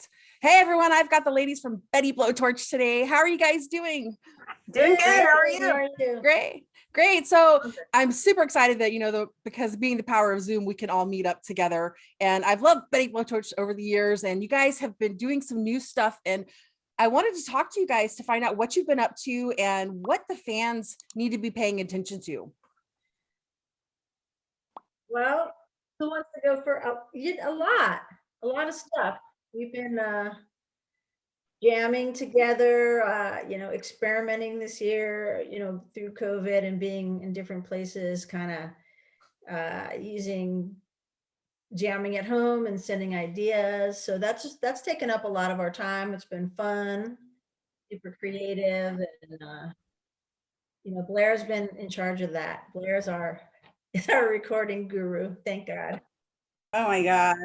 Perfect. Hey everyone, I've got the ladies from Betty Blowtorch today. How are you guys doing? Doing good. How are you? Great. So I'm super excited that, because being the power of Zoom, we can all meet up together. And I've loved Betty Blowtorch over the years, and you guys have been doing some new stuff. And I wanted to talk to you guys to find out what you've been up to and what the fans need to be paying attention to. Well, who wants to go for a lot of stuff. We've been jamming together, experimenting this year, through COVID and being in different places, kind of using jamming at home and sending ideas. So that's taken up a lot of our time. It's been fun, super creative, and Blair's been in charge of that. Blair's is our recording guru, thank God. Oh my God.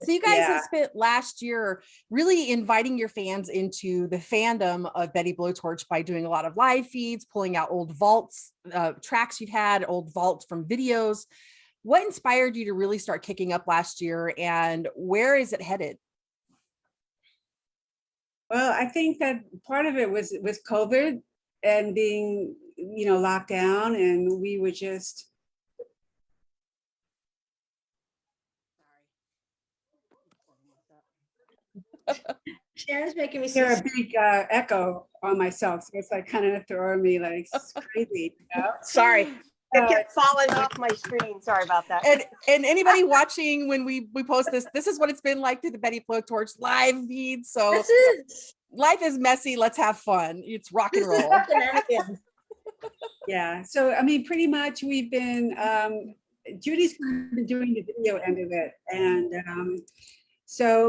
So you guys have spent last year really inviting your fans into the fandom of Betty Blowtorch by doing a lot of live feeds, pulling out old vaults, tracks you've had, old vaults from videos. What inspired you to really start kicking up last year, and where is it headed? Well, I think that part of it was COVID and being, locked down, and we were just Sharon's making me hear a big echo on myself, so it's like kind of throwing me like it's crazy. Sorry, it kept falling off my screen. Sorry about that. And anybody watching when we post this is what it's been like through the Betty Blowtorch live feed. So life is messy. Let's have fun. It's rock and roll. Yeah. So I mean, pretty much we've been Judy's been doing the video end of it, and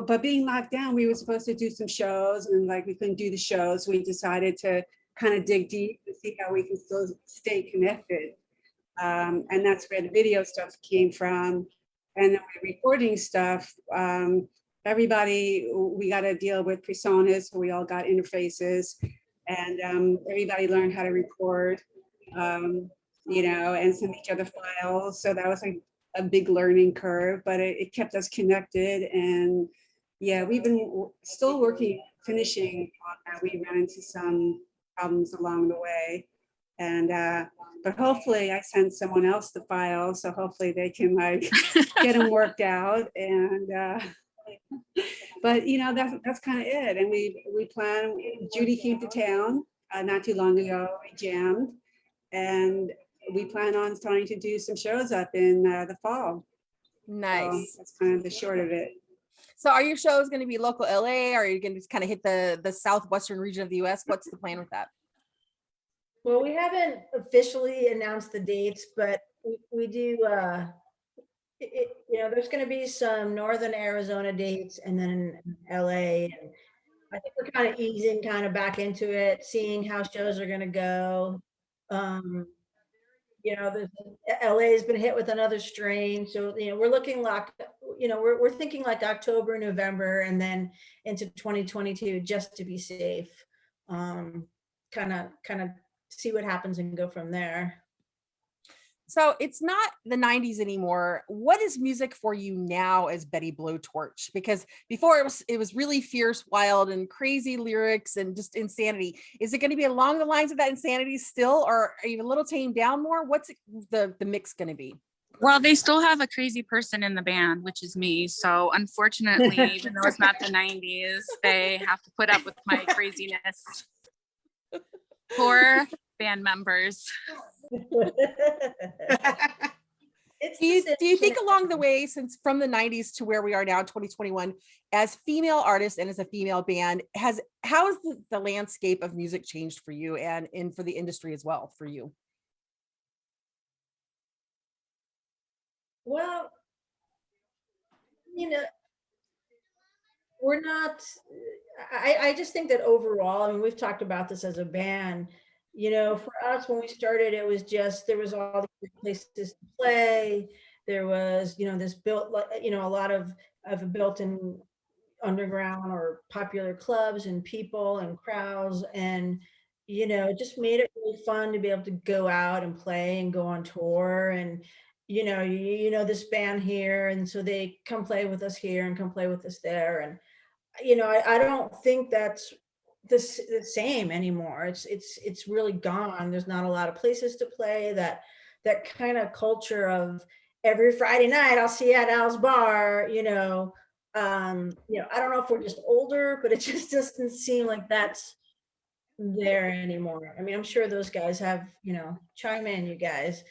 but being locked down, we were supposed to do some shows, and like we couldn't do the shows. We decided to kind of dig deep and see how we can still stay connected. And that's where the video stuff came from. And then the recording stuff, everybody, we got to deal with personas, so we all got interfaces, and everybody learned how to record, and send each other files. So that was like a big learning curve, but it kept us connected. And yeah, we've been still finishing on that. We ran into some problems along the way, and but hopefully I sent someone else the file, so hopefully they can like get them worked out. And but that's kind of it. And we plan. Judy came to town not too long ago. We jammed, and we plan on starting to do some shows up in the fall. Nice. So that's kind of the short of it. So are your shows going to be local LA, or are you going to just kind of hit the southwestern region of the US? What's the plan with that? Well, we haven't officially announced the dates, but we do, there's going to be some Northern Arizona dates, and then in LA. And I think we're kind of easing back into it, seeing how shows are going to go. LA has been hit with another strain, so we're looking like we're thinking like October, November, and then into 2022, just to be safe. Kind of see what happens and go from there. So it's not the 90s anymore. What is music for you now as Betty Blowtorch? Because before it was really fierce, wild, and crazy lyrics and just insanity. Is it going to be along the lines of that insanity still, or are you a little tamed down more? What's the mix going to be? Well, they still have a crazy person in the band, which is me. So unfortunately, even though it's not the 90s, they have to put up with my craziness. Poor band members. Do you think along the way, since from the 90s to where we are now, 2021, as female artists and as a female band, how has the landscape of music changed for you and for the industry as well for you? Well, we're not, I just think that overall, I mean, we've talked about this as a band, for us, when we started, it was just, there was all these places to play. There was, this built, a lot of built-in underground or popular clubs and people and crowds. And, it just made it really fun to be able to go out and play and go on tour. And, this band here. And so they come play with us here and come play with us there. And I don't think that's the same anymore. It's really gone. There's not a lot of places to play. That kind of culture of every Friday night I'll see you at Al's bar. I don't know if we're just older, but it just doesn't seem like that's there anymore. I mean, I'm sure those guys have, chime in, you guys.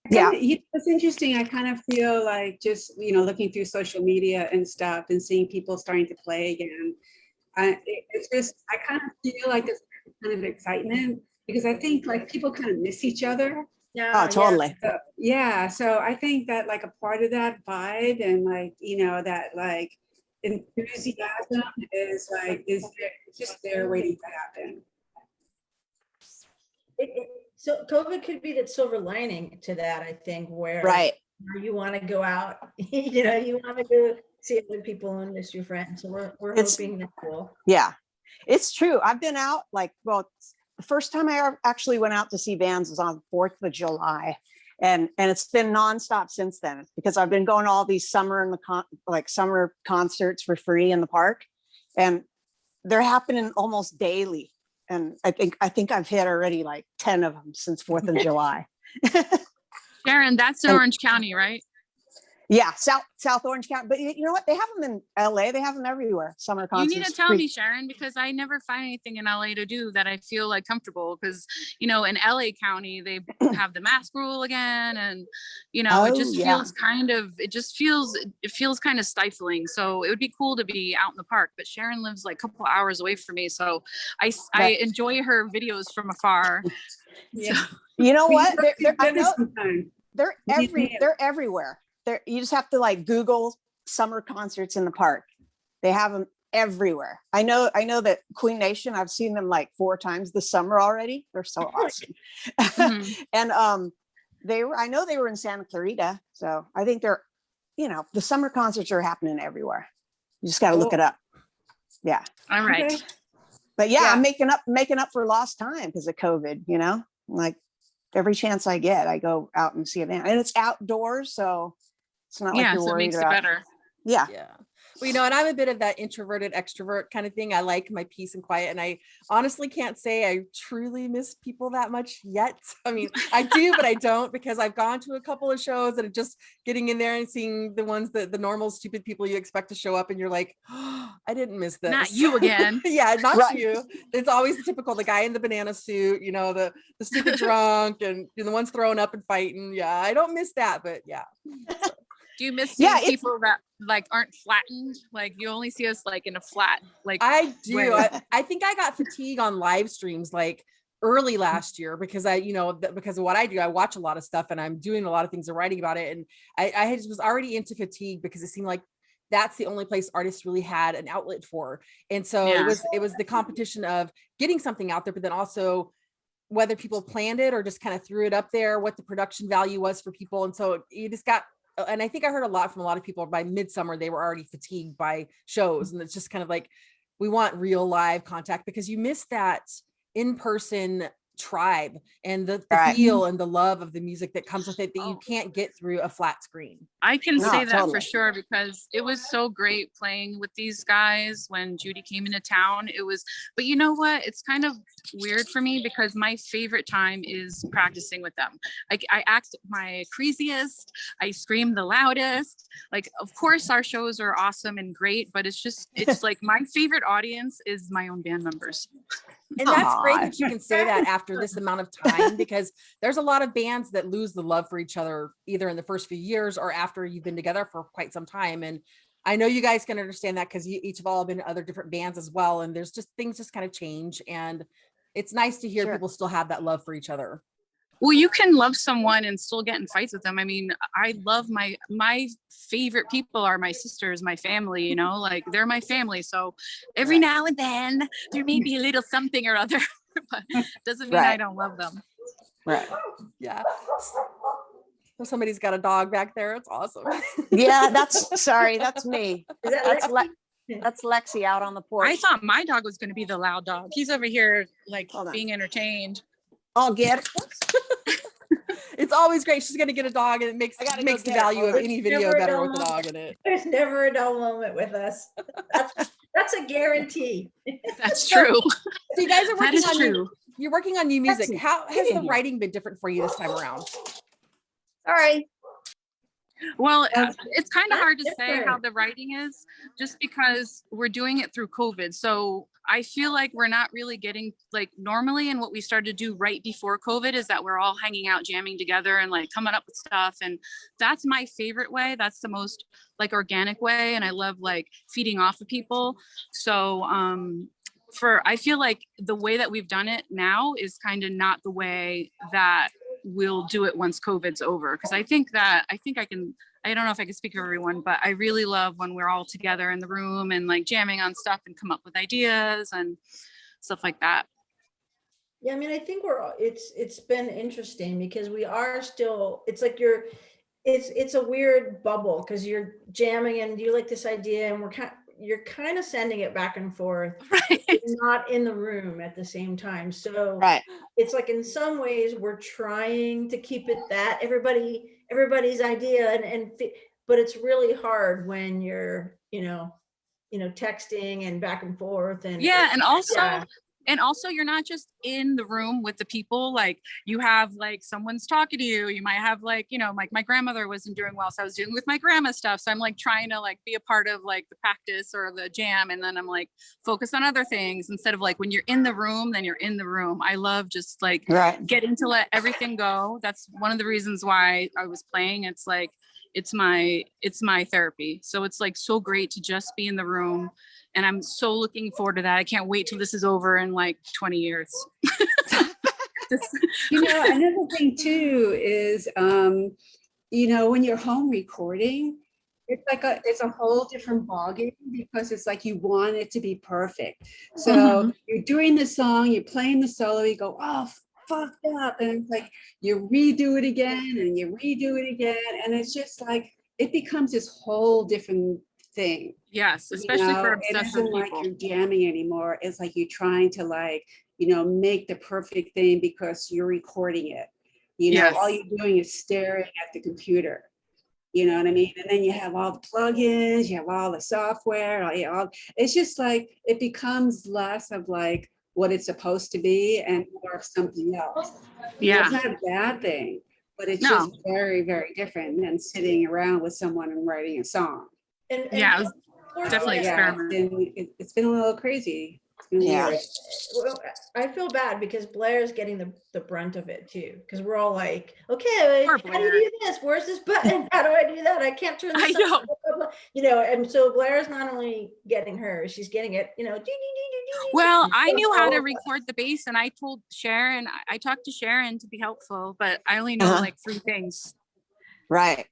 Yeah, it's interesting. I kind of feel like just, looking through social media and stuff and seeing people starting to play again. It's just, I kind of feel like there's kind of excitement because I think like people kind of miss each other. Yeah, totally. So I think that like a part of that vibe and like, that like enthusiasm is just there waiting to happen. So COVID could be the silver lining to that, I think, where Right. you want to go out, you want to go see other people and miss your friends. So we're hoping that will. Yeah, it's true. I've been out the first time I actually went out to see bands was on 4th of July. And it's been nonstop since then because I've been going to all these summer concerts for free in the park, and they're happening almost daily. And I think I've hit already like 10 of them since 4th of July. Sharon, that's in Orange County, right? Yeah, South Orange County. But you know what? They have them in LA. They have them everywhere. Summer concerts. You need to tell me, Sharon, because I never find anything in LA to do that I feel like comfortable. Because in LA County they have the mask rule again, and it feels kind of stifling. So it would be cool to be out in the park. But Sharon lives like a couple hours away from me, so I enjoy her videos from afar. Yeah. So. You know what? They're everywhere. You just have to like Google summer concerts in the park. They have them everywhere. I know that Queen Nation, I've seen them like 4 times this summer already. They're so awesome. Mm-hmm. And I know they were in Santa Clarita. So I think the summer concerts are happening everywhere. You just got to look it up. Yeah. All right. Okay. But yeah, I'm making up for lost time because of COVID, like every chance I get, I go out and see a band, and it's outdoors. So it's not like you're worried makes about. It better. Yeah. Well, and I'm a bit of that introverted extrovert kind of thing. I like my peace and quiet, and I honestly can't say I truly miss people that much yet. I mean, I do, but I don't, because I've gone to a couple of shows and just getting in there and seeing the ones that the normal stupid people you expect to show up, and you're like, oh, I didn't miss this. Not you again. Yeah, not you. It's always the typical, the guy in the banana suit, the stupid drunk, and the ones throwing up and fighting. Yeah, I don't miss that, but yeah. So. Do you miss seeing people that like aren't flattened? Like you only see us like in a flat, like I do. I think I got fatigue on live streams like early last year because because of what I do, I watch a lot of stuff and I'm doing a lot of things and writing about it. And I was already into fatigue because it seemed like that's the only place artists really had an outlet for. And so it was the competition of getting something out there, but then also whether people planned it or just kind of threw it up there, what the production value was for people. And so you just got, and I think I heard a lot from a lot of people by midsummer, they were already fatigued by shows. And it's just kind of like, we want real live contact because you miss that in-person tribe and the feel and the love of the music that comes with it that you can't get through a flat screen. I can say that for sure, because it was so great playing with these guys when Judy came into town. But you know what? It's kind of weird for me because my favorite time is practicing with them. Like I act my craziest, I scream the loudest. Like, of course our shows are awesome and great, but it's like my favorite audience is my own band members. And that's great that you can say that after this amount of time, because there's a lot of bands that lose the love for each other either in the first few years or after you've been together for quite some time. And I know you guys can understand that because you each have all been in other different bands as well. And there's just things just kind of change. And it's nice to hear people still have that love for each other. Well, you can love someone and still get in fights with them. I mean, I love my favorite people are my sisters, my family, like they're my family. So every now and then there may be a little something or other, but doesn't mean I don't love them. Right. Yeah. Somebody's got a dog back there. It's awesome. Yeah, that's me. That's Lexi out on the porch. I thought my dog was going to be the loud dog. He's over here like being entertained. I'll get it. It's always great. She's gonna get a dog, and it makes I gotta makes go the get it. value of Hold on. any video Never a better dull with the moment. dog in it. There's never a dull moment with us. That's a guarantee. That's true. So you guys are That working is on true. you're working on new music. Betsy, How has get in the here. writing been different for you this time around? Sorry. Well, Um, it's kind of that's hard to say how different. the writing is, just because we're doing it through COVID. So I feel like we're not really getting, like, normally, and what we started to do right before COVID is that we're all hanging out, jamming together, and like coming up with stuff. And that's my favorite way. That's the most like organic way. And I love like feeding off of people. So I feel like the way that we've done it now is kind of not the way that we'll do it once COVID's over. Because I don't know if I can speak for everyone, but I really love when we're all together in the room and like jamming on stuff and come up with ideas and stuff like that. Yeah, I mean, I think it's been interesting because we are still, it's like it's a weird bubble because you're jamming and you like this idea and you're kind of sending it back and forth, Right. not in the room at the same time. So Right. it's like in some ways we're trying to keep it that everybody's idea but it's really hard when you're, texting and back and forth and Yeah, and also yeah. And also, you're not just in the room with the people, like you have like someone's talking to you. You might have like, like my grandmother wasn't doing well. So I was doing with my grandma stuff. So I'm like trying to like be a part of like the practice or the jam. And then I'm like focus on other things instead of like when you're in the room, then you're in the room. I love just like getting to let everything go. That's one of the reasons why I was playing. It's like, it's my therapy. So it's like so great to just be in the room. And I'm so looking forward to that. I can't wait till this is over in like 20 years. Another thing too is, when you're home recording, it's a whole different ballgame because it's like you want it to be perfect. So you're doing the song, you're playing the solo, you go, oh, fucked up. And it's like you redo it again and you redo it again. And it's just like, it becomes this whole different thing. Yes, especially for it obsessive isn't people. like you're jamming anymore. It's like you're trying to make the perfect thing because you're recording it. All you're doing is staring at the computer. You know what I mean? And then you have all the plugins, you have all the software, it's just like it becomes less of like what it's supposed to be and more of something else. Yeah. It's not a bad thing, but it's just very, very different than sitting around with someone and writing a song. And yeah, it was definitely experiment. It's been a little crazy. Yeah. Well, I feel bad because Blair's getting the brunt of it too. Because we're all like, okay, how do you do this? Where's this button? How do I do that? I can't turn this on. And so Blair's not only getting hers, she's getting it, Well, I knew how to record the bass and I told Sharon, I talked to Sharon to be helpful, but I only know like 3 things. Right.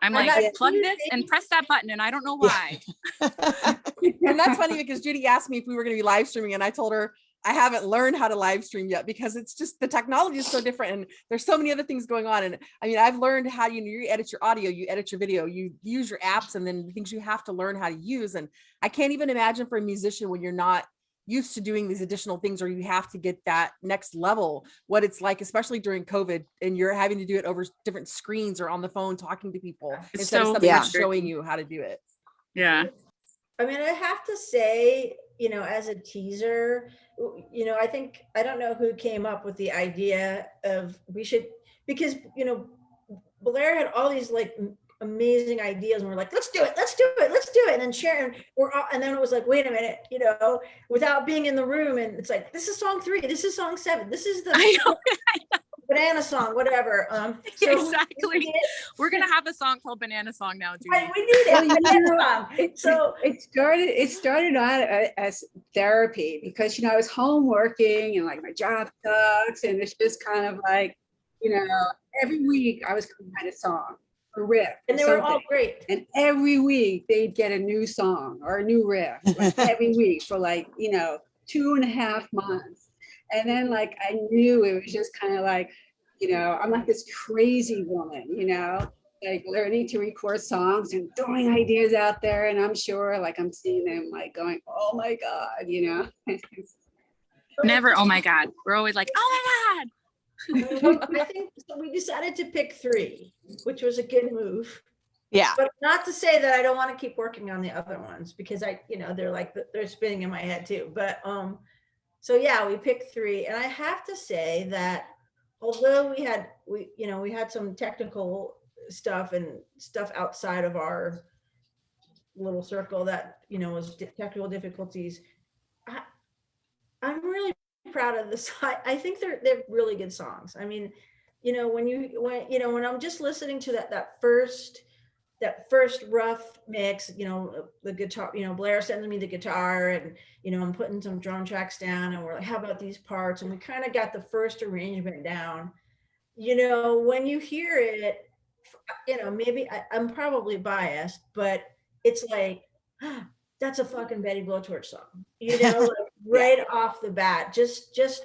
I'm like, plug this and press that button, and I don't know why. And that's funny because Judy asked me if we were going to be live streaming, and I told her I haven't learned how to live stream yet because it's just the technology is so different, and there's so many other things going on. And I mean, I've learned how you edit your audio, you edit your video, you use your apps, and then things you have to learn how to use. And I can't even imagine for a musician when you're not used to doing these additional things, or you have to get that next level, what it's like, especially during COVID, and you're having to do it over different screens or on the phone talking to people instead of somebody showing you how to do it. Yeah. I mean, I have to say, as a teaser, I don't know who came up with the idea of because Blair had all these like amazing ideas and we're like, let's do it. And then Sharon, and then it was like, wait a minute, without being in the room. And it's like, this is song 3, this is song 7, this is the banana song, whatever. Exactly. We're going to have a song called Banana Song now, Judy. We need it. So it started out as therapy because, I was home working and like my job sucks. And it's just kind of like, every week I was going to write a song. A riff, and they were all great. And every week they'd get a new song or a new riff, like every week for like 2.5 months. And then like I knew it was just kind of like, I'm like this crazy woman, like learning to record songs and throwing ideas out there. And I'm sure like I'm seeing them like going, oh my God, Never, oh my God. We're always like, oh my God. I think so we decided to pick 3, which was a good move. Yeah. But not to say that I don't want to keep working on the other ones, because they're spinning in my head too. But so yeah, we picked 3, and I have to say that although we had some technical stuff and stuff outside of our little circle that was technical difficulties, I'm really proud of this. I think they're really good songs. I mean, when I'm just listening to that first rough mix, the guitar, Blair sends me the guitar, and I'm putting some drum tracks down, and we're like, how about these parts? And we kind of got the first arrangement down. When you hear it, maybe I'm probably biased, but it's like, that's a fucking Betty Blowtorch song, like right off the bat, just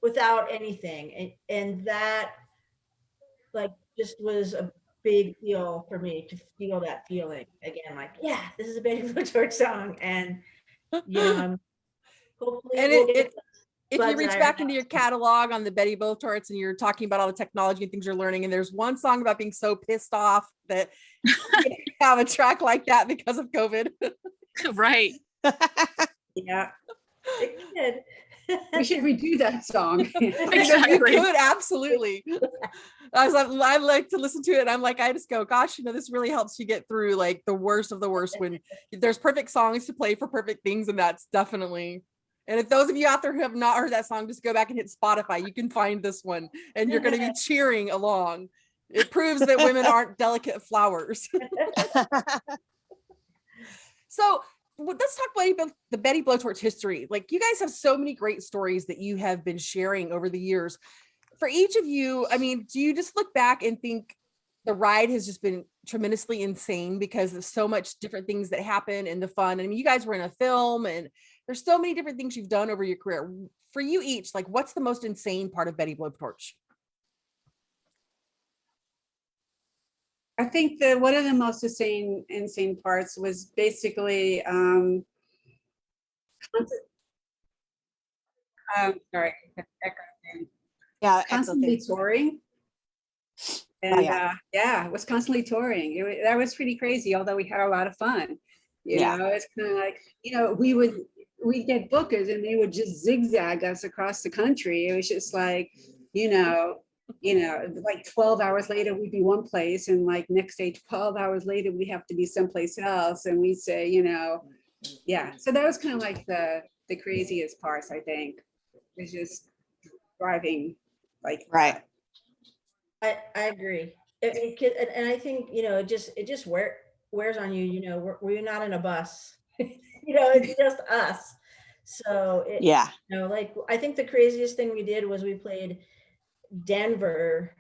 without anything. And that like just was a big deal for me to feel that feeling again, like, yeah, this is a Betty Blowtorch song. And hopefully and we'll if you reach back into your catalog on the Betty Blowtorch and you're talking about all the technology and things you're learning, and there's one song about being so pissed off that you have a track like that because of COVID. Right. Yeah. it We should redo that song. Exactly. You could, absolutely. I like to listen to it, and I'm like, I just go, gosh, this really helps you get through like the worst of the worst when there's perfect songs to play for perfect things, and that's definitely. And if those of you out there who have not heard that song, just go back and hit Spotify. You can find this one, and you're going to be cheering along. It proves that women aren't delicate flowers. So let's talk about the Betty Blowtorch history. Like, you guys have so many great stories that you have been sharing over the years. For each of you, I mean, do you just look back and think the ride has just been tremendously insane because of so much different things that happen and the fun? I mean, you guys were in a film, and there's so many different things you've done over your career. For you each, like, what's the most insane part of Betty Blowtorch? I think that one of the most insane parts was basically sorry, Yeah. constantly touring. And it was constantly touring. That was pretty crazy, although we had a lot of fun. It's kind of like, we'd get bookers and they would just zigzag us across the country. It was just like, like 12 hours later we'd be one place, and like next day 12 hours later we have to be someplace else, and we'd say, so that was kind of like the craziest parts. I think is just driving like right. I agree. And I think it just wears on you. We're not in a bus. It's just us. So like, I think the craziest thing we did was we played Denver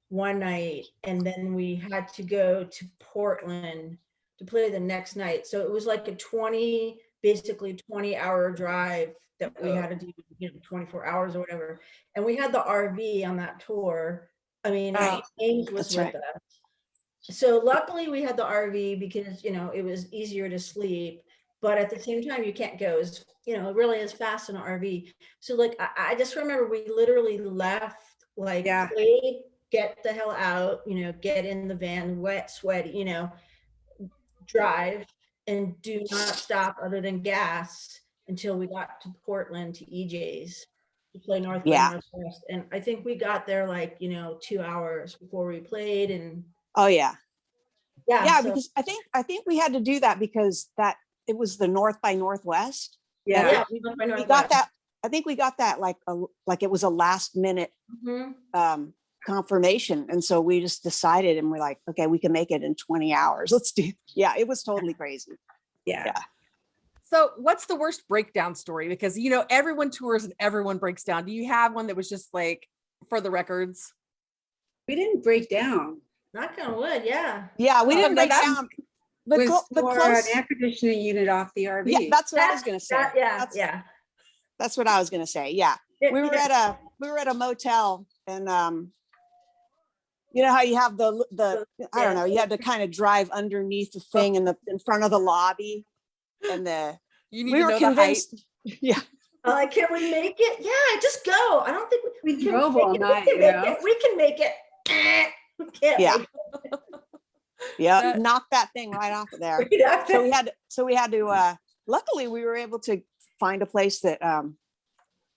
one night, and then we had to go to Portland to play the next night. So it was like a 20-hour drive that we had to do, 24 hours or whatever. And we had the RV on that tour. I mean, James was with us. So luckily we had the RV because, it was easier to sleep, but at the same time, you can't go as, really as fast in an RV. So like, I just remember we literally left, like, played, get the hell out, get in the van, wet, sweaty, drive, and do not stop other than gas until we got to Portland to EJ's to play North by Northwest. And I think we got there like, 2 hours before we played. And because I think we had to do that because it was the North by Northwest. We got that. I think we got that like it was a last minute confirmation. And so we just decided, and we're like, okay, we can make it in 20 hours. Let's do. Yeah, it was totally crazy. Yeah. So what's the worst breakdown story? Because, everyone tours and everyone breaks down. Do you have one that was just like, for the records? We didn't break down. Knock on wood, yeah. Yeah, we didn't break down. But an air conditioning unit off the RV. Yeah, that's what I was going to say. That's what I was going to say. Yeah. We were at a motel, and you know how you have the I don't know, you had to kind of drive underneath the thing in front of the lobby, and we were convinced. Yeah. Like, can we make it? Yeah, just go. I don't think We can drove make all it. night, We can you make know? it. We can make it. We can't Yeah. make it. Yeah, knock that thing right off of there. So we had to luckily we were able to find a place that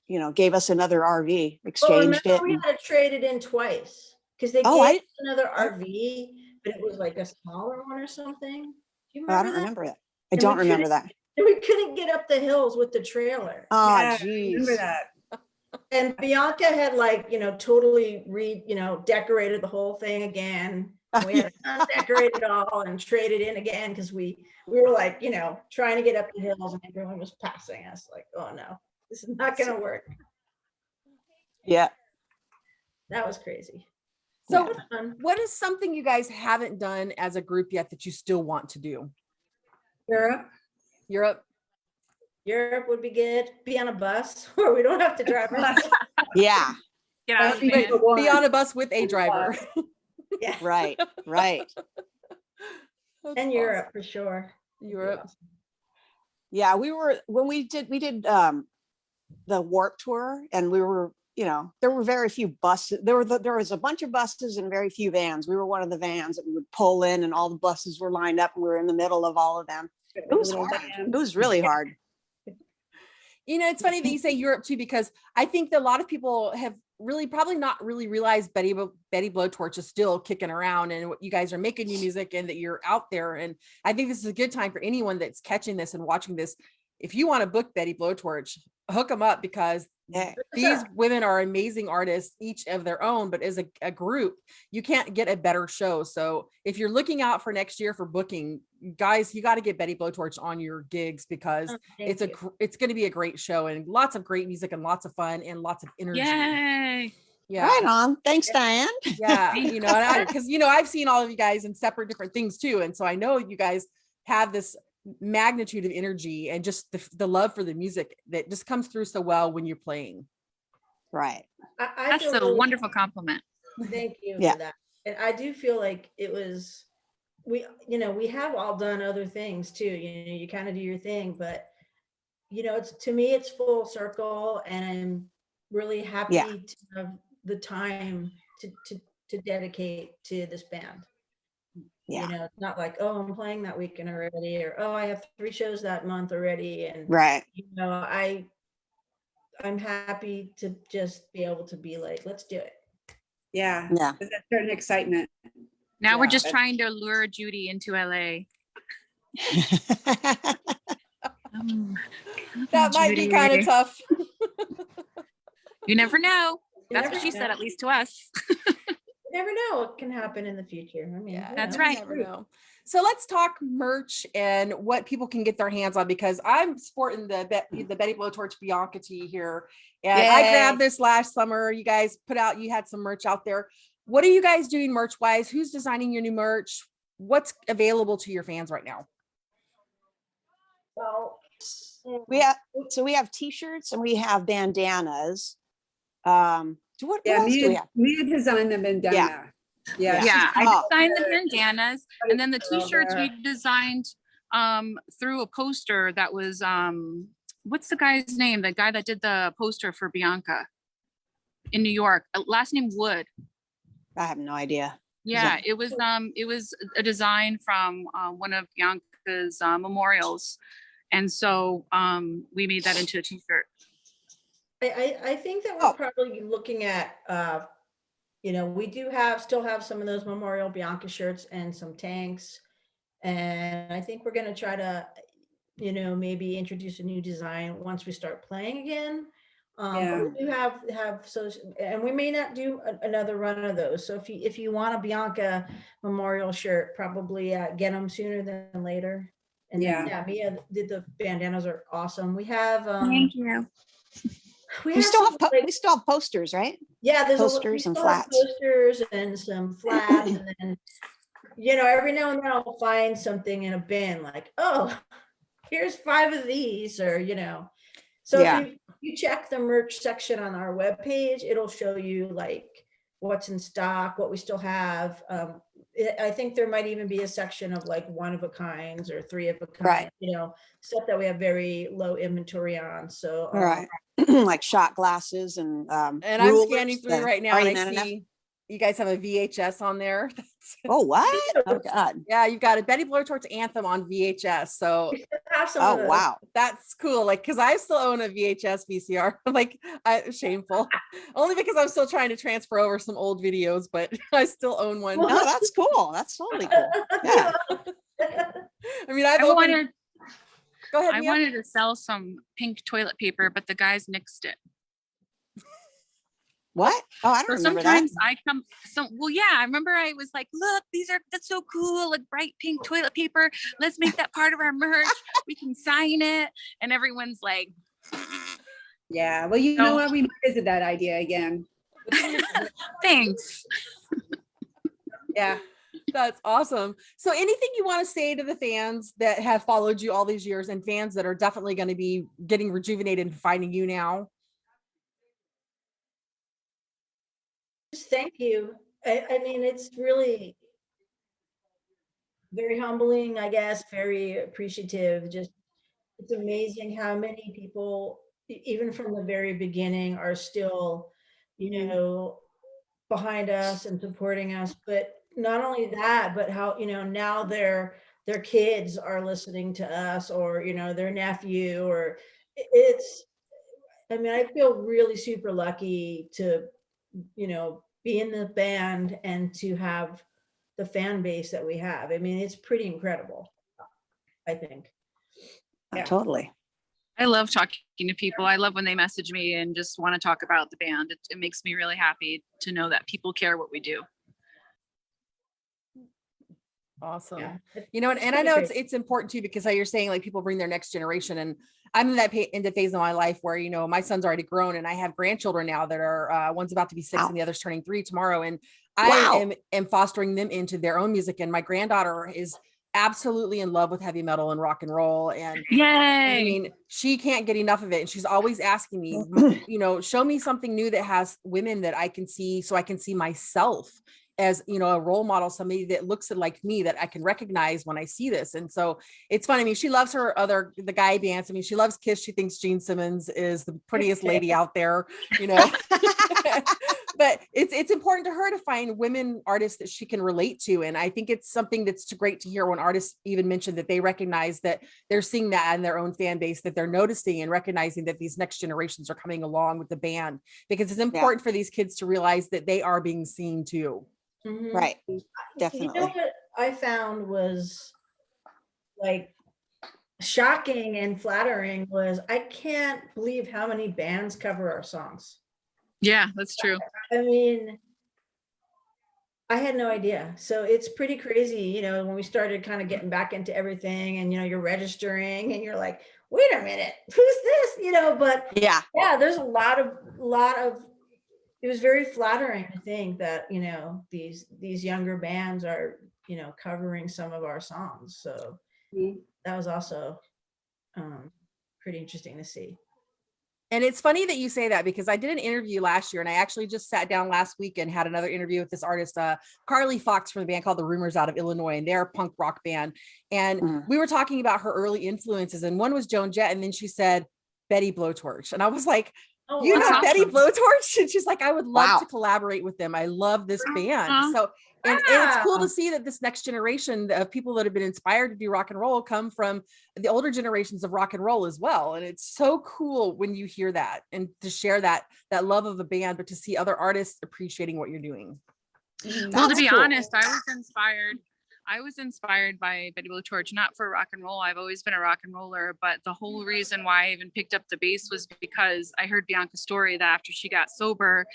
you know, gave us another RV, Well, exchanged remember, it. we and- had to trade it in twice because they Oh, gave us another RV, but it was like a smaller one or something. Do you I remember don't that? remember that. I And don't we remember that. And we couldn't get up the hills with the trailer. Oh, Yeah, I remember geez. that. And Bianca had, like, you know, totally decorated the whole thing again. We had to decorate it all and trade it in again because we were like, you know, trying to get up the hills and everyone was passing us like, oh no, this is not gonna work. Yeah. That was crazy. So That was fun. what is something you guys haven't done as a group yet that you still want to do? Europe. Europe would be good. Be on a bus where we don't have to drive around. Yeah. Get out of That'd the be van. the one. Be on a bus with a driver. Yeah. Right. Right. That's And awesome. Europe for sure. Europe. Yeah. When we did the Warp Tour, and we were, you know, there were very few buses. There was a bunch of buses and very few vans. We were one of the vans that we would pull in, and all the buses were lined up, and we were in the middle of all of them. It was Little hard. van. It was really hard. You know, it's funny that you say Europe too, because I think that a lot of people have probably not really realized Betty Blowtorch is still kicking around, and what you guys are making new music and that you're out there. And I think this is a good time for anyone that's catching this and watching this. If you want to book Betty Blowtorch, hook them up, because Yeah. these women are amazing artists, each of their own, but as a group, you can't get a better show. So if you're looking out for next year for booking, guys, you got to get Betty Blowtorch on your gigs, because it's going to be a great show and lots of great music and lots of fun and lots of energy. Yay. Yeah. Right on. Thanks, Diane. Yeah. You know, because, you know, I've seen all of you guys in separate different things too. And so I know you guys have this magnitude of energy and just the love for the music that just comes through so well when you're playing. Right. I That's feel a really- wonderful compliment. Thank you Yeah. for that. And I do feel like it was, we have all done other things too. You kind of do your thing, but to me, it's full circle, and I'm really happy to have the time to dedicate to this band. Yeah. It's not like, oh, I'm playing that weekend already, or, oh, I have 3 shows that month already. And, Right. I'm happy to just be able to be like, let's do it. Yeah. Yeah. There's a certain excitement. Now we're Yeah. just trying to lure Judy into LA. That might be kind of tough. You never know. You That's never what she know. said, at least to us. You never know what can happen in the future. I mean, Yeah, That's you right. never know. So let's talk merch and what people can get their hands on, because I'm sporting the Betty Blowtorch Bianca tee here. And I Yay. grabbed this last summer. You guys you had some merch out there. What are you guys doing merch wise? Who's designing your new merch? What's available to your fans right now? Well, we have t-shirts and we have bandanas. What Yeah, else do we have? Mia designed the bandana. Yeah. Yeah, I Oh. designed the bandanas, and then the Girl t-shirts there. we designed through a poster that was what's the guy's name? The guy that did the poster for Bianca in New York. Last name Wood. I have no idea. Yeah, it was a design from one of Bianca's memorials, and so we made that into a t-shirt. I think that we're probably looking at, we still have some of those Memorial Bianca shirts and some tanks. And I think we're going to try to, maybe introduce a new design once we start playing again. Yeah. But we do have and we may not do another run of those. So if you want a Bianca Memorial shirt, probably get them sooner than later. And Yeah. Mia did the bandanas, are awesome. We have Thank you. We still have posters, right? Yeah, there's posters and we still have flats. posters and some flats, and then every now and then I'll find something in a bin, like, oh, here's 5 of these, or so if you check the merch section on our webpage, it'll show you like what's in stock, what we still have. I think there might even be a section of like one of a kinds or three of a kind, Right. you know, stuff that we have very low inventory on. So, All right. Like shot glasses and And I'm rulers scanning through that right now are and in I internet. see you guys have a VHS on there. Oh, what? Oh, God. Yeah, you've got a Betty Blowtorch anthem on VHS. So have some Oh, of those. wow. that's cool. Like, cause I still own a VHS VCR. Like, shameful. Only because I'm still trying to transfer over some old videos, but I still own one. No, that's cool. That's totally cool. Yeah. I mean, I've I opened. wanted, Go ahead. I Mia. wanted to sell some pink toilet paper, but the guys nixed it. What? Oh, I don't So remember that. sometimes I come, well, yeah, I remember I was like, look, that's so cool, like bright pink toilet paper. Let's make that part of our merch. We can sign it. And everyone's like, Yeah, well, you know what? We might visit that idea again. thanks. Yeah, that's awesome. So anything you want to say to the fans that have followed you all these years and fans that are definitely going to be getting rejuvenated and finding you now? Just thank you. I mean, it's really very humbling, I guess, very appreciative. Just, it's amazing how many people, even from the very beginning, are still, you know, behind us and supporting us. But not only that, but how, you know, now their kids are listening to us, or, you know, their nephew, or it's, I mean, I feel really super lucky to, you know, be in the band and to have the fan base that we have. I mean, it's pretty incredible, I think. Yeah. Totally. I love talking to people. I love when they message me and just want to talk about the band. It makes me really happy to know that people care what we do. Awesome. Yeah. You know, and I know it's important too, because you're saying like people bring their next generation, and I'm in that in the phase of my life where, you know, my son's already grown and I have grandchildren now that are one's about to be 6 and the other's turning 3 tomorrow. And I am fostering them into their own music. And my granddaughter is absolutely in love with heavy metal and rock and roll. And yay, I mean, she can't get enough of it. And she's always asking me, you know, show me something new that has women that I can see, so I can see myself as, you know, a role model, somebody that looks like me that I can recognize when I see this. And so it's funny. I mean, she loves the guy bands. I mean, she loves Kiss. She thinks Gene Simmons is the prettiest lady out there, you know. But it's important to her to find women artists that she can relate to. And I think it's something that's great to hear when artists even mention that they recognize that they're seeing that in their own fan base, that they're noticing and recognizing that these next generations are coming along with the band, because it's important for these kids to realize that they are being seen too. Mm-hmm. Right. Definitely. You know what I found was like shocking and flattering was, I can't believe how many bands cover our songs. Yeah, that's true. I mean, I had no idea. So it's pretty crazy, you know, when we started kind of getting back into everything, and, you know, you're registering and you're like, wait a minute, who's this? You know, but yeah, there's a lot of, it was very flattering to think that, you know, these younger bands are, you know, covering some of our songs. So that was also pretty interesting to see. And it's funny that you say that, because I did an interview last year, and I actually just sat down last week and had another interview with this artist, Carly Fox, from a band called The Rumors out of Illinois, and they're a punk rock band. And we were talking about her early influences, and one was Joan Jett, and then she said Betty Blowtorch. And I was like, you know, awesome. Betty Blowtorch? And she's like, I would love to collaborate with them. I love this band. So, and it's cool to see that this next generation of people that have been inspired to do rock and roll come from the older generations of rock and roll as well. And it's so cool when you hear that, and to share that love of a band, but to see other artists appreciating what you're doing. Well, to be honest, I was inspired by Betty Blowtorch, not for rock and roll. I've always been a rock and roller, but the whole reason why I even picked up the bass was because I heard Bianca's story that after she got sober,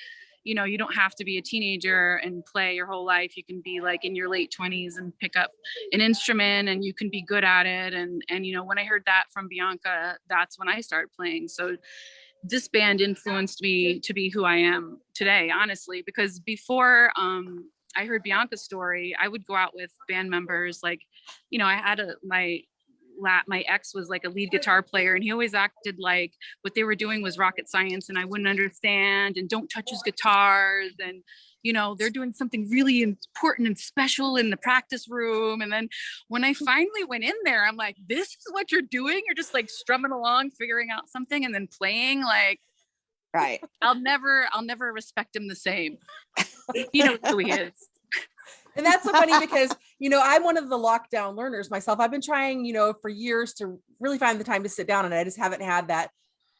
you know, you don't have to be a teenager and play your whole life. You can be like in your late 20s and pick up an instrument, and you can be good at it. And you know, when I heard that from Bianca, that's when I started playing. So this band influenced me to be who I am today, honestly, because before I heard Bianca's story, I would go out with band members. Like, you know, I had my ex was like a lead guitar player, and he always acted like what they were doing was rocket science and I wouldn't understand, and don't touch his guitars. And, you know, they're doing something really important and special in the practice room. And then when I finally went in there, I'm like, this is what you're doing? You're just like strumming along, figuring out something and then playing. Like, Right. I'll never respect him the same. He knows who he is. And that's so funny because, you know, I'm one of the lockdown learners myself. I've been trying, you know, for years to really find the time to sit down, and I just haven't had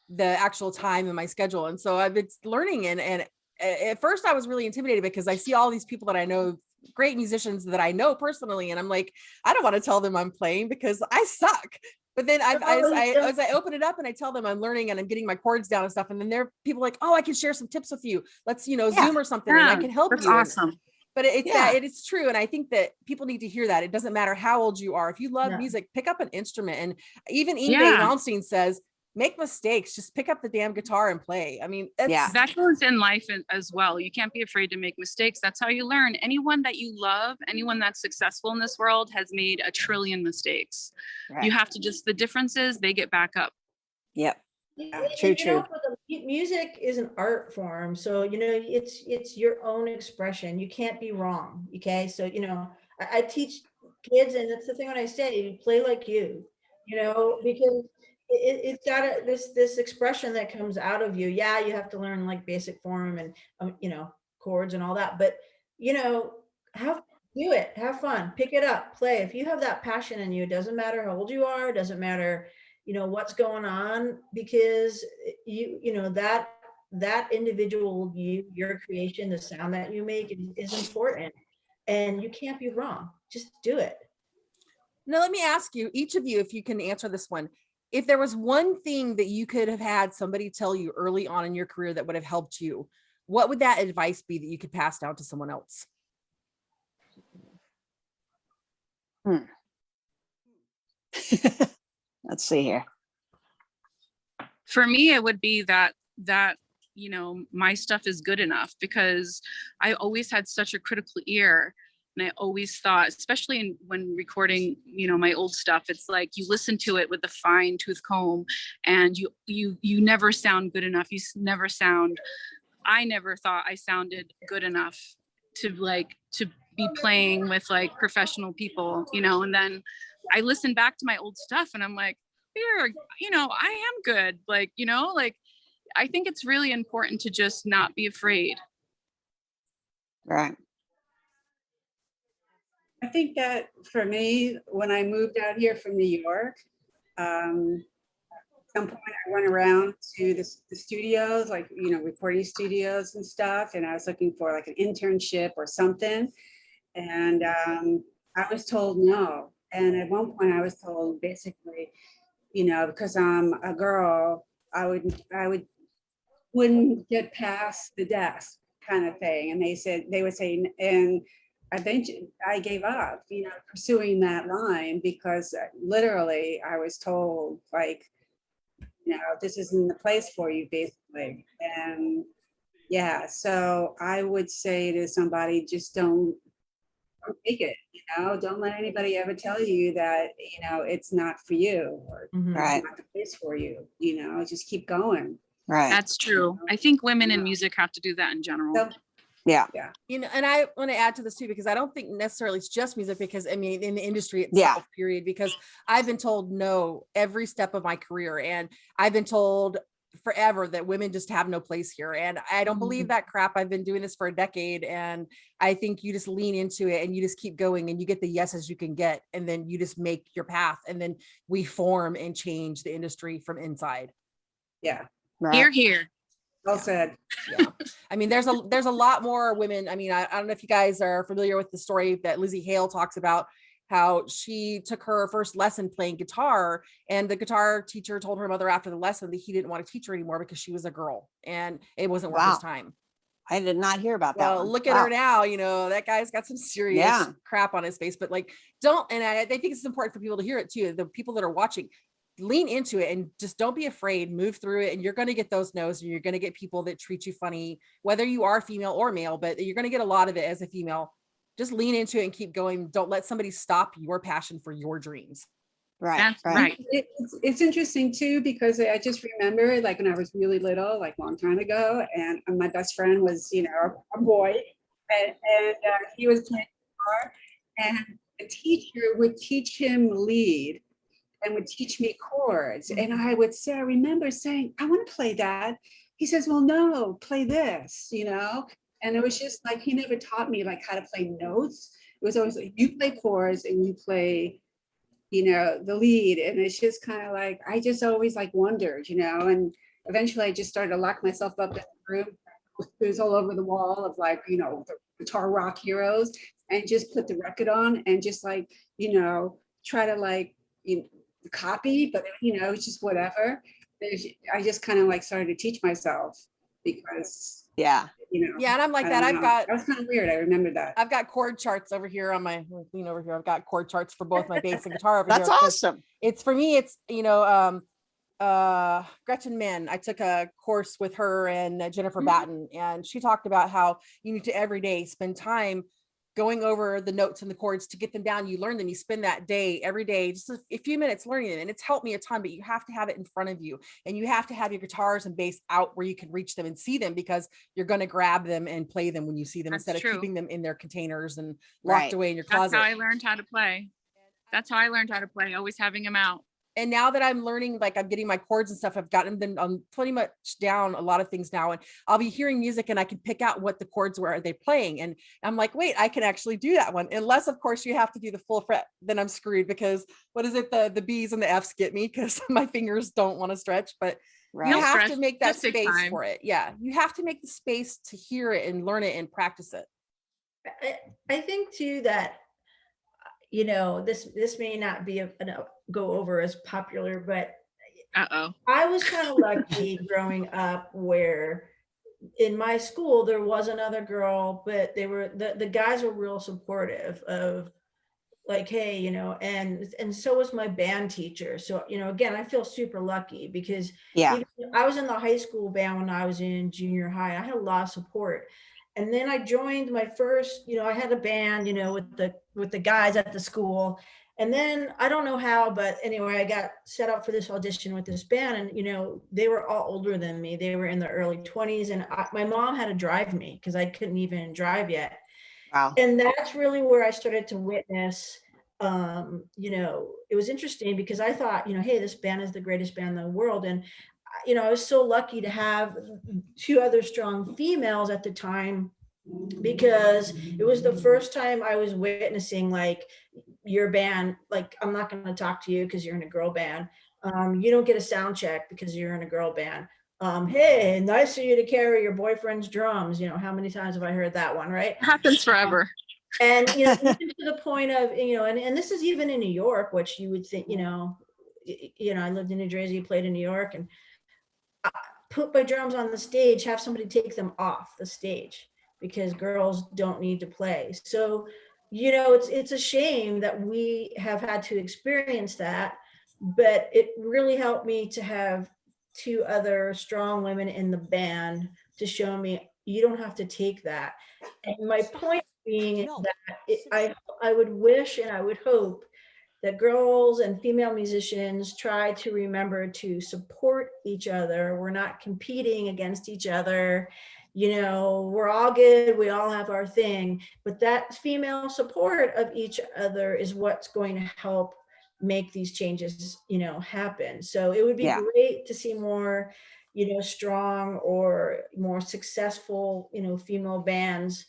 the actual time in my schedule. And so I've been learning, and at first I was really intimidated because I see all these people that I know, great musicians that I know personally. And I'm like, I don't want to tell them I'm playing because I suck. But then as I open it up and I tell them I'm learning and I'm getting my chords down and stuff. And then there are people like, oh, I can share some tips with you. Let's, you know, Zoom or something, and I can help you. That's awesome. But it's that it is true. And I think that people need to hear that. It doesn't matter how old you are. If you love music, pick up an instrument. And even Ingrid Malmsteen says, make mistakes, just pick up the damn guitar and play. I mean, that goes in life as well. You can't be afraid to make mistakes. That's how you learn. Anyone that you love, anyone that's successful in this world has made a trillion mistakes. Right. You have to just, the difference is they get back up. Yep. True. Know, music is an art form, so you know it's your own expression. You can't be wrong. Okay, so you know I teach kids, and that's the thing when I say you play like you know, because it's got this expression that comes out of you. Yeah, you have to learn like basic form and you know, chords and all that, but you know, do it, have fun, pick it up, play. If you have that passion in you, it doesn't matter how old you are, it doesn't matter, you know, what's going on, because you know that individual your creation, the sound that you make is important, and you can't be wrong. Just do it. Now let me ask you, each of you, if you can answer this one. If there was one thing that you could have had somebody tell you early on in your career that would have helped you, what would that advice be that you could pass down to someone else? Let's see here. For me, it would be that, you know, my stuff is good enough, because I always had such a critical ear. And I always thought, especially when recording, you know, my old stuff, it's like you listen to it with a fine tooth comb, and you never sound good enough. I never thought I sounded good enough to be playing with like professional people, you know. And then I listen back to my old stuff and I'm like, here, you know, I am good. Like, you know, like, I think it's really important to just not be afraid. Right. I think that for me, when I moved out here from New York, at some point I went around to the studios, like, you know, recording studios and stuff. And I was looking for like an internship or something. And I was told no. And at one point I was told basically, you know, because I'm a girl, I wouldn't get past the desk kind of thing. And they would say, and eventually I gave up, you know, pursuing that line, because literally I was told, like, you know, this isn't the place for you, basically. And yeah, so I would say to somebody, just don't take it, you know, don't let anybody ever tell you that, you know, it's not for you, or right, it's not the place for you, you know, just keep going. Right. That's true. I think women in music have to do that in general. So, yeah. You know, and I want to add to this too, because I don't think necessarily it's just music, because I mean, in the industry itself, period, because I've been told no every step of my career. And I've been told forever that women just have no place here. And I don't believe that crap. I've been doing this for a decade. And I think you just lean into it and you just keep going, and you get the yeses you can get. And then you just make your path. And then we form and change the industry from inside. Yeah. Right. Here. Well said. Yeah. I mean, there's a lot more women. I mean, I don't know if you guys are familiar with the story that Lizzie Hale talks about, how she took her first lesson playing guitar, and the guitar teacher told her mother after the lesson that he didn't want to teach her anymore because she was a girl and it wasn't worth his time. I did not hear about that. Well, look at her now, you know, that guy's got some serious crap on his face, but like, and I think it's important for people to hear it too. The people that are watching, lean into it and just don't be afraid, move through it. And you're going to get those no's, and you're going to get people that treat you funny, whether you are female or male, but you're going to get a lot of it as a female. Just lean into it and keep going. Don't let somebody stop your passion for your dreams. Right. That's right. It's interesting too, because I just remember, like, when I was really little, like a long time ago, and my best friend was, you know, a boy, and he was playing guitar, and the teacher would teach him lead and would teach me chords. And I would say, I remember saying, I want to play that. He says, well, no, play this, you know? And it was just like, he never taught me like how to play notes. It was always like, you play chords and you play, you know, the lead. And it's just kind of like, I just always like wondered, you know, and eventually I just started to lock myself up in the room. There's all over the wall of like, you know, the guitar rock heroes, and just put the record on and just like, you know, try to like, you know, copy, but you know, it's just whatever. I just kind of like started to teach myself because you know. Yeah, and I'm like that. That was kind of weird. I remember that. I've got chord charts over here on my lean over here. I've got chord charts for both my bass and guitar over That's here. awesome. It's for me, it's, you know, Gretchen Menn. I took a course with her and Jennifer Batten, and she talked about how you need to every day spend time going over the notes and the chords to get them down. You learn them, you spend that day every day, just a few minutes learning them. And it's helped me a ton, but you have to have it in front of you, and you have to have your guitars and bass out where you can reach them and see them, because you're going to grab them and play them when you see them. That's instead true. of keeping them in their containers and locked away in your closet. That's how I learned how to play. That's how I learned how to play, always having them out. And now that I'm learning, like I'm getting my chords and stuff, I've gotten them pretty much down a lot of things now. And I'll be hearing music and I can pick out what the chords were they playing. And I'm like, wait, I can actually do that one. Unless of course you have to do the full fret, then I'm screwed, because what is it? The B's and the F's get me because my fingers don't want to stretch, but you have to make that space for it. Yeah. You have to make the space to hear it and learn it and practice it. I think too that, you know, this may not be go over as popular, but I was kind of lucky growing up where in my school there was another girl, but they were the guys were real supportive of like, hey, you know, and so was my band teacher. So, you know, again, I feel super lucky because I was in the high school band when I was in junior high. I had a lot of support. And then I joined my first, you know, I had a band, you know, with the guys at the school. And then I don't know how, but anyway, I got set up for this audition with this band, and, you know, they were all older than me. They were in the early 20s, and my mom had to drive me because I couldn't even drive yet. Wow. And that's really where I started to witness, you know, it was interesting because I thought, you know, hey, this band is the greatest band in the world. And you know, I was so lucky to have two other strong females at the time, because it was the first time I was witnessing like your band, like, I'm not going to talk to you because you're in a girl band. You don't get a sound check because you're in a girl band. Hey, nice of you to carry your boyfriend's drums. You know, how many times have I heard that one, right? Happens forever. And, you know, even to the point of, you know, and this is even in New York, which you would think, you know, I lived in New Jersey, played in New York, and put my drums on the stage, have somebody take them off the stage because girls don't need to play. So, you know, it's a shame that we have had to experience that, but it really helped me to have two other strong women in the band to show me you don't have to take that. And my point being that I would wish and I would hope that girls and female musicians try to remember to support each other. We're not competing against each other. You know, we're all good. We all have our thing, but that female support of each other is what's going to help make these changes, you know, happen. So it would be great to see more, you know, strong or more successful, you know, female bands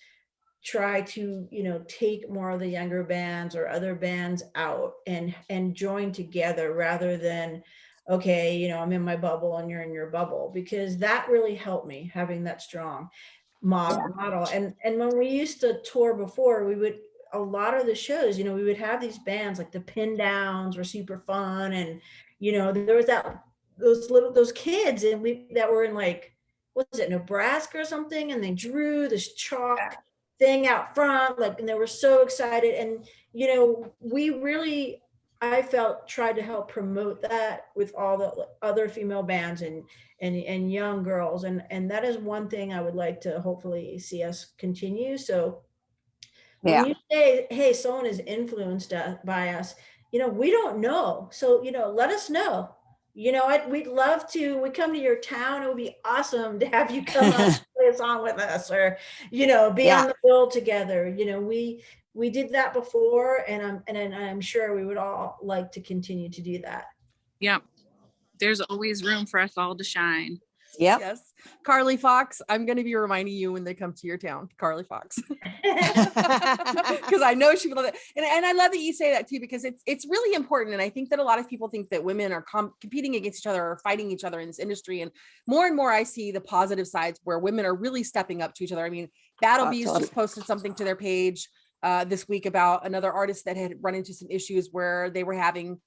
try to, you know, take more of the younger bands or other bands out and join together rather than, okay, you know, I'm in my bubble and you're in your bubble, because that really helped me having that strong model. And when we used to tour before, we would, a lot of the shows, you know, we would have these bands like the Pin Downs were super fun. And, you know, there was those kids that were in like, what was it, Nebraska or something? And they drew this chalk thing out front, like, and they were so excited. And, you know, we really, I felt, tried to help promote that with all the other female bands and young girls. And that is one thing I would like to hopefully see us continue. So when you say, hey, someone is influenced by us, you know, we don't know. So, you know, let us know. You know, we'd love to, we come to your town. It would be awesome to have you come out and play a song with us, or, be Yeah. on the bill together. We did that before, and I'm sure we would all like to continue to do that. Yep. There's always room for us all to shine. Yep. Yes. Carly Fox, I'm going to be reminding you when they come to your town, Carly Fox. Because I know she would love it. And I love that you say that too, because it's really important. And I think that a lot of people think that women are competing against each other or fighting each other in this industry. And more I see the positive sides where women are really stepping up to each other. I mean, Battle Bees totally. just posted something to their page this week about another artist that had run into some issues where they were having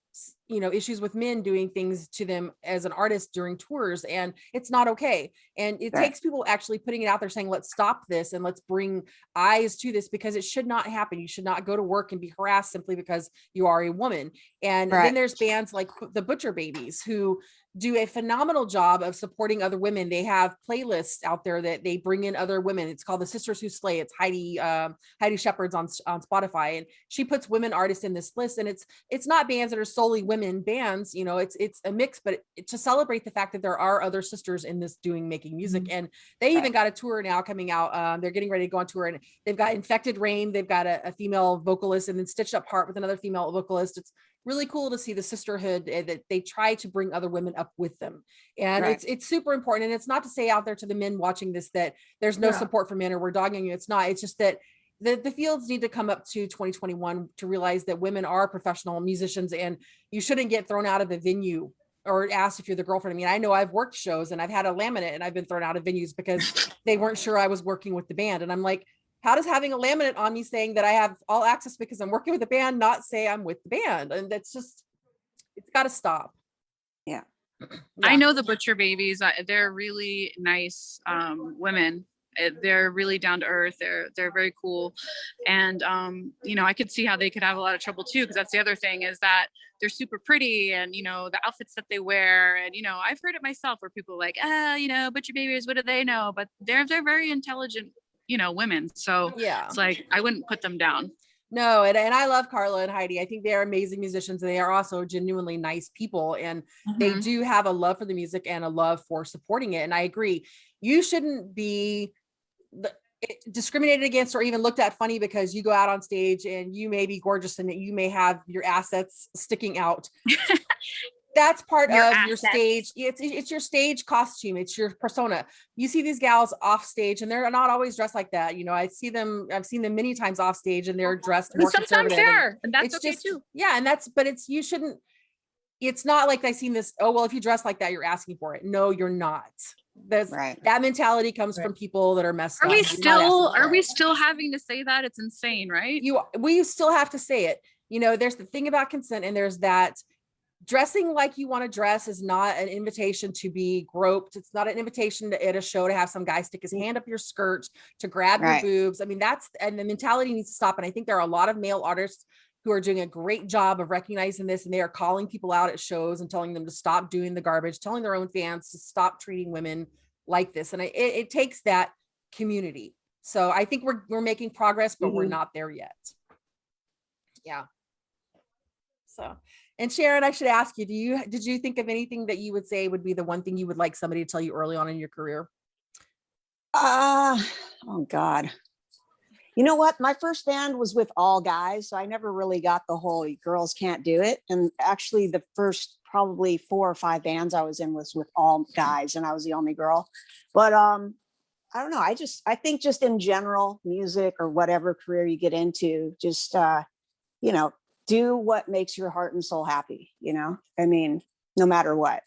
issues with men doing things to them as an artist during tours, and it's not okay. And it takes people actually putting it out there saying, let's stop this and let's bring eyes to this, because it should not happen. You should not go to work and be harassed simply because you are a woman. And then there's bands like the Butcher Babies who do a phenomenal job of supporting other women. They have playlists out there that they bring in other women. It's called the Sisters Who Slay. It's Heidi Shepherd's on Spotify, and she puts women artists in this list. And it's not bands that are solely women bands, it's a mix, but to celebrate the fact that there are other sisters in this making music. And they even got a tour now coming out. They're getting ready to go on tour, and they've got Infected Rain. They've got a female vocalist, and then Stitched Up Heart with another female vocalist. It's really cool to see the sisterhood that they try to bring other women up with them. And it's super important. And it's not to say out there to the men watching this that there's no support for men or we're dogging you. It's not. It's just that the fields need to come up to 2021 to realize that women are professional musicians, and you shouldn't get thrown out of a venue or asked if you're the girlfriend. I mean, I know I've worked shows and I've had a laminate and I've been thrown out of venues because they weren't sure I was working with the band. And I'm like, how does having a laminate on me saying that I have all access because I'm working with the band not say I'm with the band? And that's just, it's got to stop. Yeah. I know the Butcher Babies. They're really nice women. They're really down to earth. They're very cool. And, I could see how they could have a lot of trouble too, because that's the other thing is that they're super pretty and, the outfits that they wear. And, I've heard it myself where people are like, Butcher Babies, what do they know? But they're very intelligent, women. So yeah, it's like, I wouldn't put them down. No, and I love Carla and Heidi. I think they are amazing musicians. And they are also genuinely nice people. And they do have a love for the music and a love for supporting it. And I agree. You shouldn't be discriminated against or even looked at funny because you go out on stage and you may be gorgeous and you may have your assets sticking out. That's part of your stage. It's your stage costume. It's your persona. You see these gals off stage and they're not always dressed like that. I've seen them many times off stage and they're dressed more conservative. Sometimes they're, and that's okay too. Yeah. And it's not like I've seen this. Oh, well, if you dress like that, you're asking for it. No, you're not. That mentality comes from people that are messed up. Are we still having to say that? It's insane, right? We still have to say it. There's the thing about consent, and there's that dressing like you want to dress is not an invitation to be groped. It's not an invitation at a show to have some guy stick his hand up your skirt to grab your boobs. I mean, and the mentality needs to stop. And I think there are a lot of male artists who are doing a great job of recognizing this, and they are calling people out at shows and telling them to stop doing the garbage, telling their own fans to stop treating women like this. And it takes that community. So I think we're making progress, but we're not there yet. Yeah. So, and Sharon, I should ask you, did you think of anything that you would say would be the one thing you would like somebody to tell you early on in your career? Oh God. You know what? My first band was with all guys, so I never really got the whole girls can't do it. And actually the first probably 4 or 5 bands I was in was with all guys and I was the only girl. But I don't know. I think just in general, music or whatever career you get into, just do what makes your heart and soul happy, I mean, no matter what.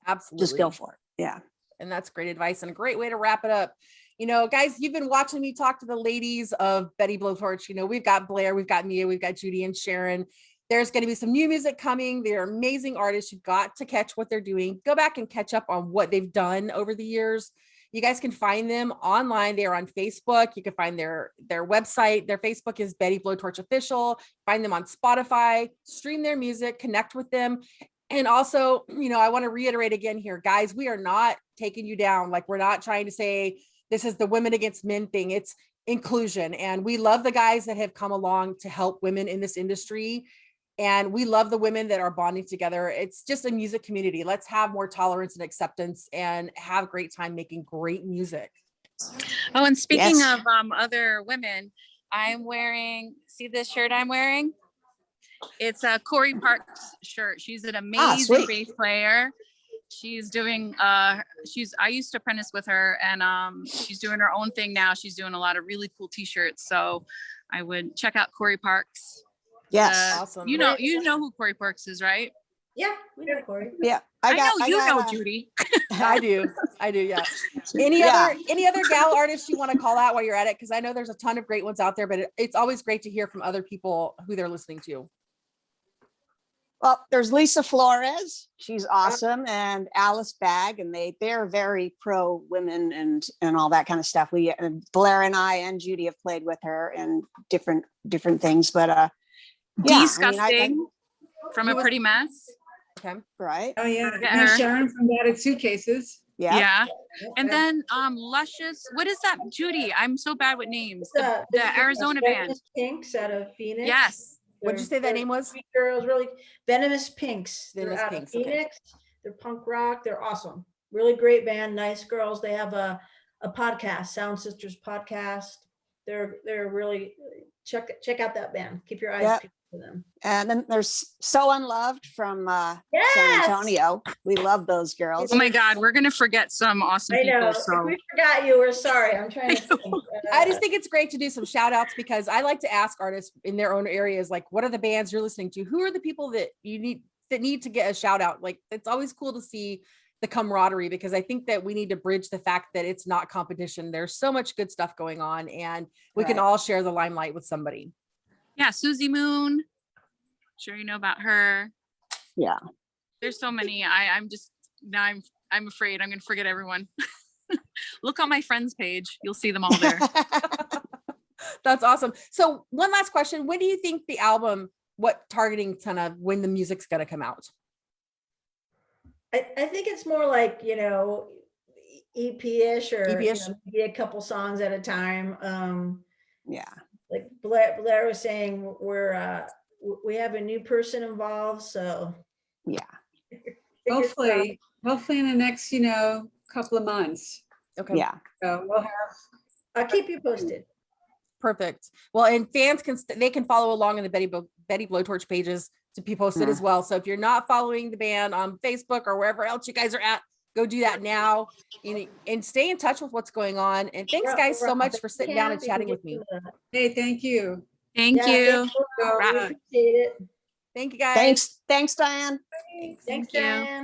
Absolutely. Just go for it. Yeah. And that's great advice and a great way to wrap it up. Guys, you've been watching me talk to the ladies of Betty Blowtorch. We've got Blair, we've got Mia, we've got Judy and Sharon. There's going to be some new music coming. They're amazing artists. You've got to catch what they're doing. Go back and catch up on what they've done over the years. You guys can find them online. They are on Facebook. You can find their website. Their Facebook is Betty Blowtorch Official. Find them on Spotify, stream their music, connect with them. And also, I want to reiterate again here, guys, we are not taking you down. Like, we're not trying to say this is the women against men thing. It's inclusion. And we love the guys that have come along to help women in this industry. And we love the women that are bonding together. It's just a music community. Let's have more tolerance and acceptance and have a great time making great music. Oh, and speaking Yes. of other women, I'm wearing, see this shirt I'm wearing? It's a Corey Parks shirt. She's an amazing sweet. bass player. She's doing I used to apprentice with her, and she's doing her own thing now. She's doing a lot of really cool t-shirts. So I would check out Corey Parks. Yes. Awesome. You know who Corey Parks is, right? Yeah, we know Corey. Yeah. I know Judy. I do. Yeah. Yeah. Any other gal artists you want to call out while you're at it? Because I know there's a ton of great ones out there, but it's always great to hear from other people who they're listening to. Well, there's Lisa Flores. She's awesome. And Alice Bagg, and they're very pro women and all that kind of stuff. Blair and I and Judy have played with her and different things, but yeah, Disgusting from A Pretty Mess. Okay. Right. Oh yeah, Get and her. Sharon from Battered Suitcases. Yeah. Yeah. And then Luscious, what is that, Judy? I'm so bad with names. The Arizona band. Venomous Pinks out of Phoenix. Yes. What'd you say that name was? Sweet girls, really. Venomous Pinks. They're Venomous out Pinks, of okay. Phoenix. They're punk rock. They're awesome. Really great band. Nice girls. They have a podcast, Sound Sisters podcast. They're really check out that band. Keep your eyes peeled for them. And then there's So Unloved from San Antonio. We love those girls. Oh my God, we're gonna forget some awesome I know. people. So If we forgot you, we're sorry. I'm trying to think. I just think it's great to do some shout outs because I like to ask artists in their own areas, like, what are the bands you're listening to? Who are the people that need to get a shout out? Like, it's always cool to see the camaraderie because I think that we need to bridge the fact that it's not competition. There's so much good stuff going on and we can all share the limelight with somebody. yeah, Susie Moon. Sure you know about her. Yeah. There's so many. I'm afraid I'm gonna forget everyone. Look on my friends page. You'll see them all there. That's awesome. So one last question. When do you think the album, targeting kind of when the music's going to come out? I think it's more like, EP-ish or maybe a couple songs at a time. Yeah. Like Blair was saying, we have a new person involved, so Yeah. Hopefully in the next, couple of months. Okay. Yeah. So we'll have. I'll keep you posted. Perfect. Well, and fans can follow along in the Betty Blowtorch pages to be posted as well. So if you're not following the band on Facebook or wherever else you guys are at, go do that now and stay in touch with what's going on. And thanks guys so much for sitting down and chatting with me. Hey, thank you. Thank you. We appreciate it. Thank you guys. Thanks, Diane. Thanks, you. Diane.